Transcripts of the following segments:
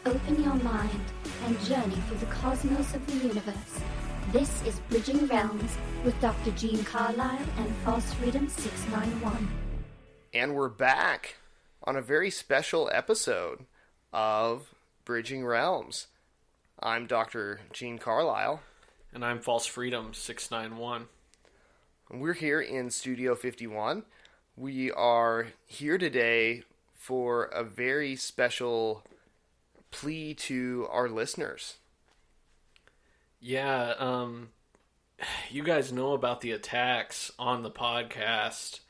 Open your mind and journey through the cosmos of the universe. This is Bridging Realms with Dr. Gene Carlisle and False Freedom 691. And we're back on a very special episode of Bridging Realms. I'm Dr. Gene Carlisle. And I'm False Freedom 691. We're here in Studio 51. We are here today for a very special plea to our listeners. Yeah, you guys know about the attacks on the podcast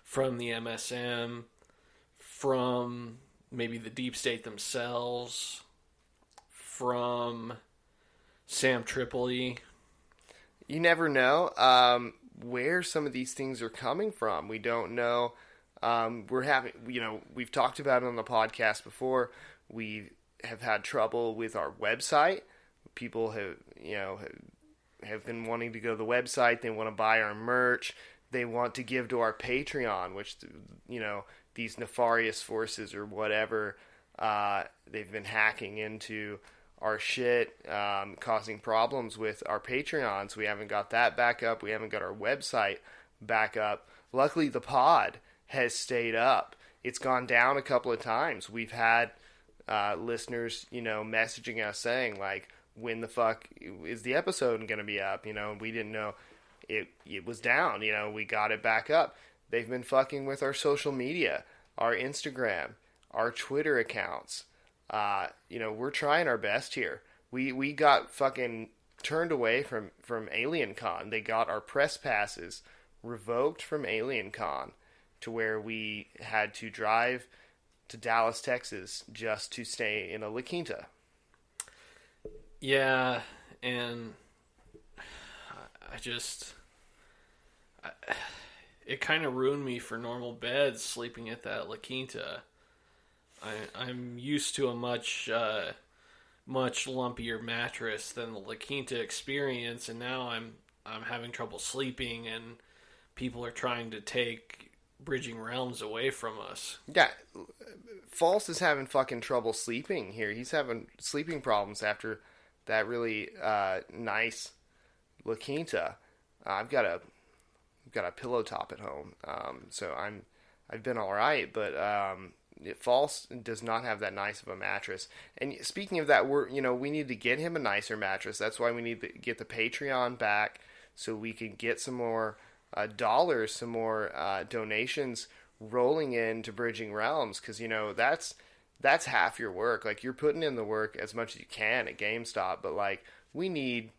from the MSM, from maybe the Deep State themselves, from Sam Tripoli. You never know where some of these things are coming from. We don't know. We've talked about it on the podcast before. We have had trouble with our website. People have been wanting to go to the website. They want to buy our merch. They want to give to our Patreon, which, these nefarious forces or whatever, they've been hacking into our shit, causing problems with our Patreon. So we haven't got that back up. We haven't got our website back up. Luckily, the pod has stayed up. It's gone down a couple of times. We've had listeners, messaging us saying, like, when the fuck is the episode going to be up? We didn't know it was down. We got it back up. They've been fucking with our social media, our Instagram, our Twitter accounts. We're trying our best here. We got fucking turned away from Alien Con. They got our press passes revoked from Alien Con to where we had to drive to Dallas, Texas just to stay in a La Quinta. Yeah, and it kind of ruined me for normal beds sleeping at that La Quinta. I'm used to a much lumpier mattress than the La Quinta experience, and now I'm having trouble sleeping, and people are trying to take Bridging Realms away from us. Yeah, False is having fucking trouble sleeping here. He's having sleeping problems after that really nice La Quinta. I've got a pillow top at home, so I've been all right, but False does not have that nice of a mattress. And speaking of that, we need to get him a nicer mattress. That's why we need to get the Patreon back so we can get some more dollars, some more donations rolling into Bridging Realms, because that's half your work. Like, you're putting in the work as much as you can at GameStop, but like, we need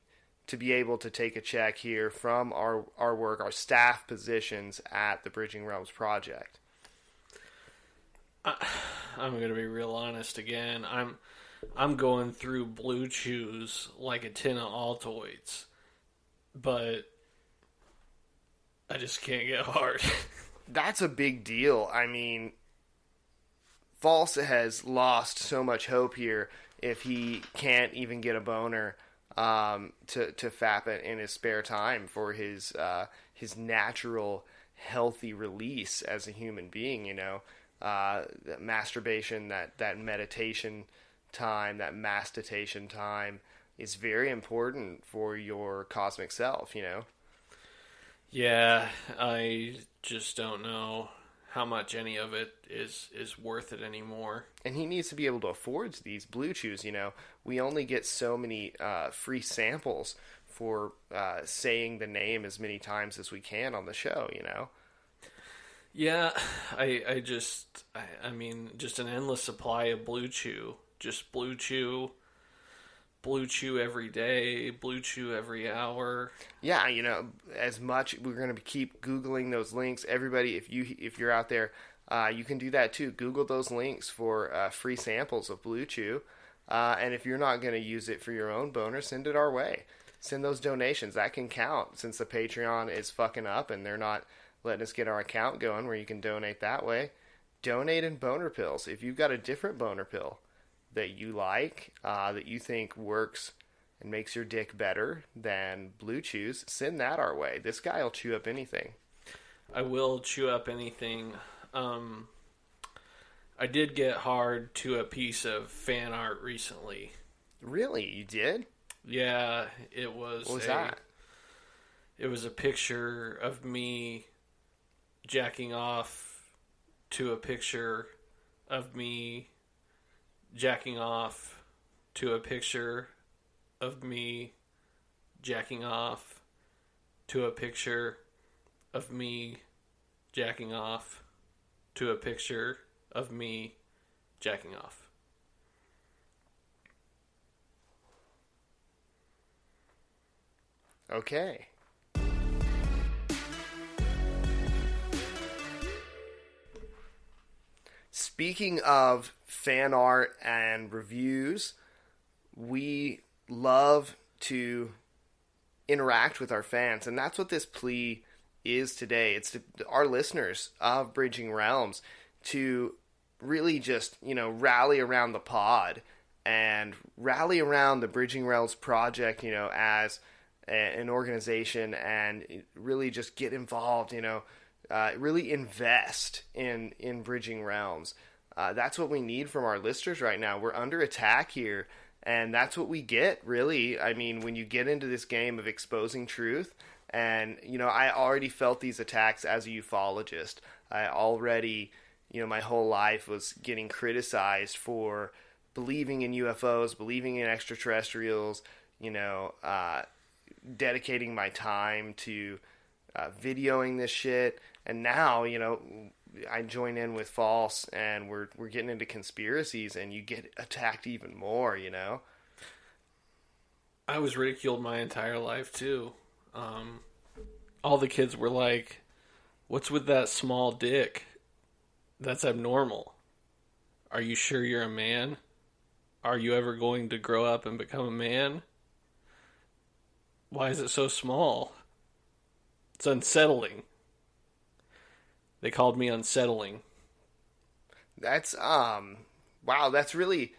to be able to take a check here from our work, our staff positions at the Bridging Realms project. I'm going to be real honest again. I'm going through Blue Chews like a tin of Altoids, but I just can't get hard. That's a big deal. I mean, False has lost so much hope here if he can't even get a boner to fap it in his spare time for his natural, healthy release as a human being, that masturbation, that meditation time, that mastitation time is very important for your cosmic self, Yeah, I just don't know how much any of it is worth it anymore. And he needs to be able to afford these Blue Chews, We only get so many free samples for saying the name as many times as we can on the show, Yeah, I mean, just an endless supply of Blue Chew. Just Blue Chew every day, Blue Chew every hour. Yeah, as much, we're going to keep Googling those links. Everybody, if you're out there, you can do that too. Google those links for free samples of Blue Chew. And if you're not going to use it for your own boner, send it our way. Send those donations. That can count, since the Patreon is fucking up and they're not letting us get our account going where you can donate that way. Donate in boner pills. If you've got a different boner pill that you like, that you think works and makes your dick better than Blue Chews, send that our way. This guy will chew up anything. I will chew up anything. I did get hard to a piece of fan art recently. Really? You did? Yeah, it was. What was that? It was a picture of me jacking off to a picture of me jacking off to a picture of me jacking off to a picture of me jacking off to a picture of me jacking off. Okay. Speaking of fan art and reviews, we love to interact with our fans, and that's what this plea is today. It's to our listeners of Bridging Realms to really just, rally around the pod and rally around the Bridging Realms project, as an organization, and really just get involved, really invest in Bridging Realms. That's what we need from our listeners right now. We're under attack here, and that's what we get, really. I mean, when you get into this game of exposing truth, and, I already felt these attacks as a ufologist. I already, my whole life was getting criticized for believing in UFOs, believing in extraterrestrials, dedicating my time to videoing this shit. And now, I join in with false, and we're getting into conspiracies, and you get attacked even more, I was ridiculed my entire life too. All the kids were like, "What's with that small dick? That's abnormal. Are you sure you're a man? Are you ever going to grow up and become a man? Why is it so small? It's unsettling." They called me unsettling. That's wow, that's really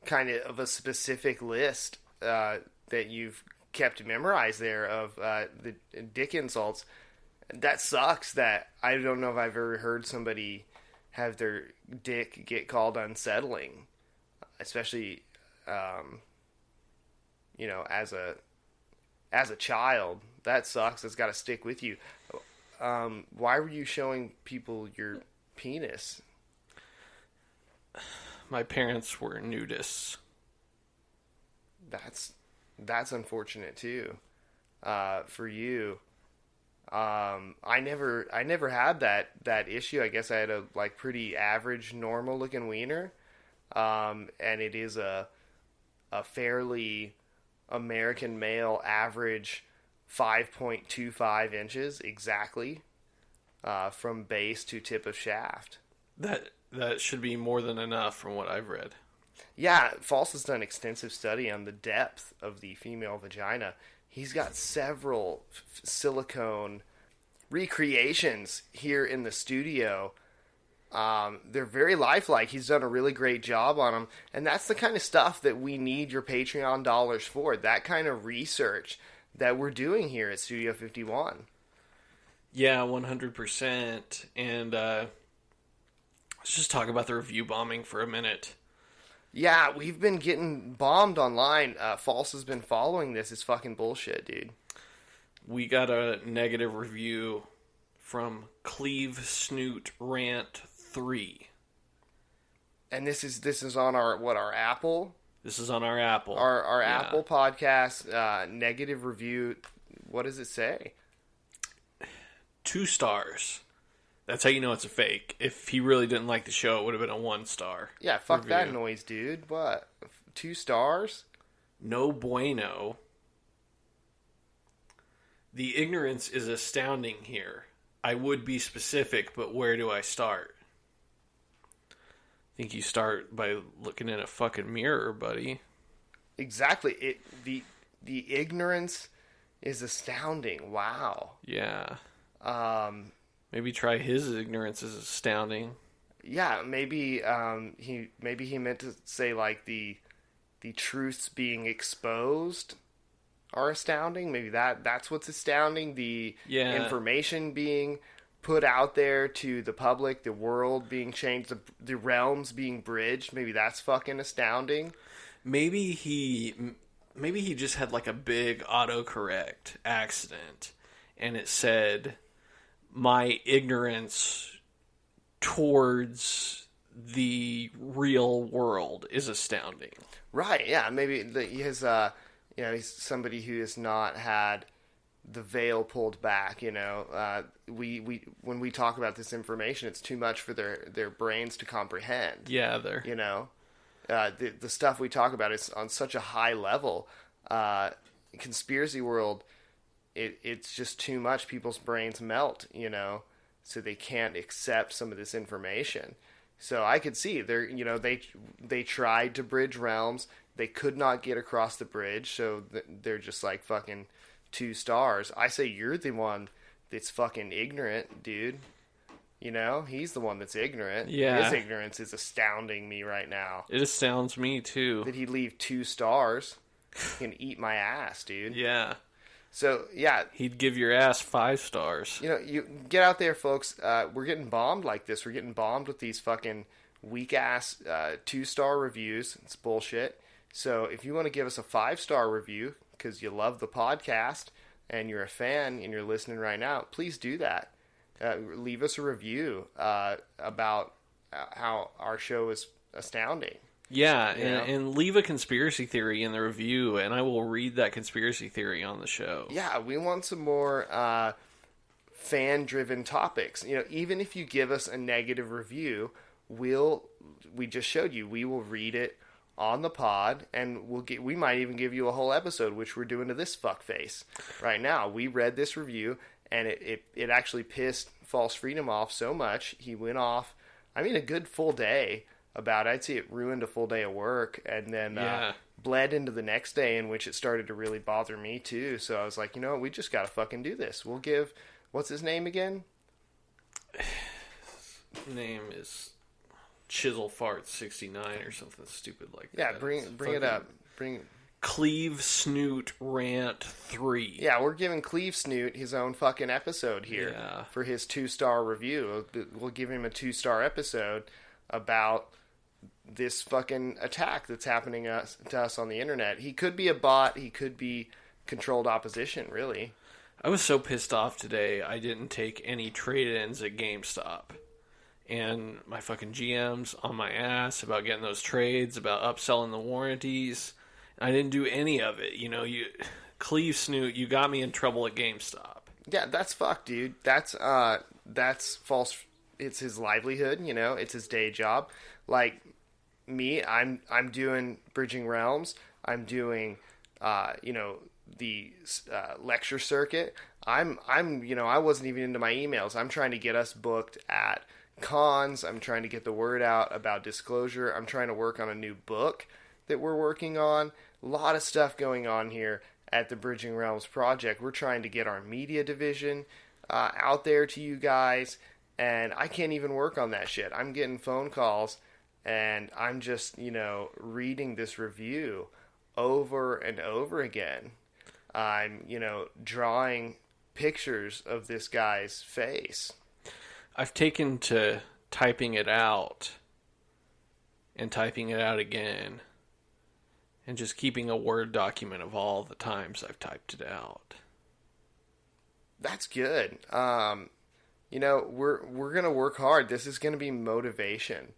kind of a specific list that you've kept memorized there of the dick insults. That sucks. That I don't know if I've ever heard somebody have their dick get called unsettling, especially as a child. That sucks. It's got to stick with you. Why were you showing people your penis? My parents were nudists. That's unfortunate too, for you. I never had that issue. I guess I had a pretty average, normal looking wiener, and it is a fairly American male average 5.25 inches exactly, from base to tip of shaft. That should be more than enough from what I've read. Yeah, False has done extensive study on the depth of the female vagina. He's got several silicone recreations here in the studio. They're very lifelike. He's done a really great job on them. And that's the kind of stuff that we need your Patreon dollars for. That kind of research that we're doing here at Studio 51. Yeah, 100%. And let's just talk about the review bombing for a minute. Yeah, we've been getting bombed online. False has been following this. It's fucking bullshit, dude. We got a negative review from Cleve Snoot Rant 3. And this is on our Apple? This is on our Apple. Our Apple podcast, negative review. What does it say? 2 stars. That's how you know it's a fake. If he really didn't like the show, it would have been a 1 star. Yeah, fuck review. that noise, dude. What? 2 stars? No bueno. The ignorance is astounding here. I would be specific, but where do I start? I think you start by looking in a fucking mirror, buddy. Exactly. The ignorance is astounding. Wow. Yeah. Maybe try his ignorance is astounding. Yeah, maybe he meant to say the truths being exposed are astounding. Maybe that's what's astounding. The information being put out there to the public, the world being changed, the realms being bridged. Maybe that's fucking astounding. Maybe he just had like a big autocorrect accident, and it said, "My ignorance towards the real world is astounding." Right? Yeah. Maybe he's somebody who has not had the veil pulled back. We when we talk about this information, it's too much for their brains to comprehend. Yeah, they're the stuff we talk about is on such a high level. Conspiracy world, it's just too much. People's brains melt, so they can't accept some of this information. So I could see they tried to bridge realms. They could not get across the bridge, so they're just like fucking 2 stars. I say you're the one that's fucking ignorant, dude. He's the one that's ignorant. Yeah. His ignorance is astounding me right now. It astounds me too. That he'd leave 2 stars and eat my ass, dude. Yeah. So, yeah. He'd give your ass 5 stars. You get out there, folks. We're getting bombed like this. We're getting bombed with these fucking weak-ass 2-star reviews. It's bullshit. So, if you want to give us a 5-star review because you love the podcast and you're a fan and you're listening right now, please do that. Leave us a review about how our show is astounding. Yeah, and leave a conspiracy theory in the review, and I will read that conspiracy theory on the show. Yeah, we want some more fan-driven topics. Even if you give us a negative review, we just showed you, we will read it on the pod, and we might even give you a whole episode, which we're doing to this fuckface right now. We read this review, and it actually pissed False Freedom off so much, he went off, a good full day about it. I'd say it ruined a full day of work, and then bled into the next day, in which it started to really bother me too. So I was like, we just gotta fucking do this. We'll give, what's his name again? His name is Chisel Fart 69 or something stupid like that. Yeah, bring it up. Cleve Snoot Rant 3. Yeah, we're giving Cleve Snoot his own fucking episode here for his 2-star review. We'll give him a 2-star episode about this fucking attack that's happening to us on the internet. He could be a bot. He could be controlled opposition, really. I was so pissed off today, I didn't take any trade-ins at GameStop. And my fucking GM's on my ass about getting those trades, about upselling the warranties. I didn't do any of it. Cleve Snoot, you got me in trouble at GameStop. Yeah, that's fucked, dude. That's false. It's his livelihood, it's his day job. Like me, I'm doing Bridging Realms. I'm doing, the lecture circuit. I wasn't even into my emails. I'm trying to get us booked at cons. I'm trying to get the word out about Disclosure. I'm trying to work on a new book that we're working on. A lot of stuff going on here at the Bridging Realms project. We're trying to get our media division out there to you guys, and I can't even work on that shit. I'm getting phone calls, and I'm just, reading this review over and over again. I'm, drawing pictures of this guy's face. I've taken to typing it out and typing it out again and just keeping a Word document of all the times I've typed it out. That's good. We're going to work hard. This is going to be motivation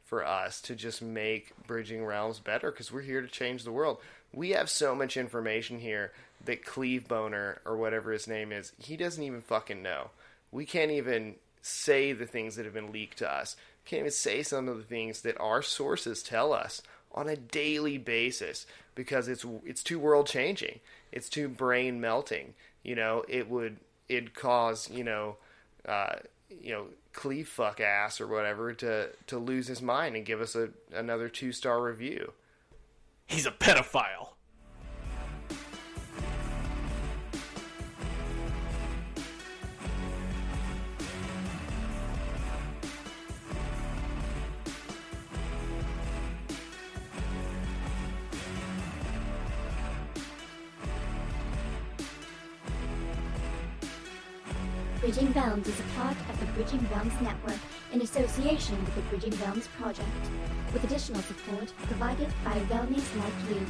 for us to just make Bridging Realms better, because we're here to change the world. We have so much information here that Cleve Boner, or whatever his name is, he doesn't even fucking know. We can't even say the things that have been leaked to us. We can't even say some of the things that our sources tell us on a daily basis, because it's too world changing. It's too brain melting. It'd cause, Cleve fuck ass or whatever to lose his mind and give us another 2-star review. He's a pedophile. Bridging Realms is a part of the Bridging Realms Network in association with the Bridging Realms Project, with additional support provided by Realmies like you.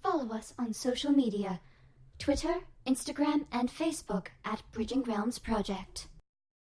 Follow us on social media, Twitter, Instagram, and Facebook at Bridging Realms Project.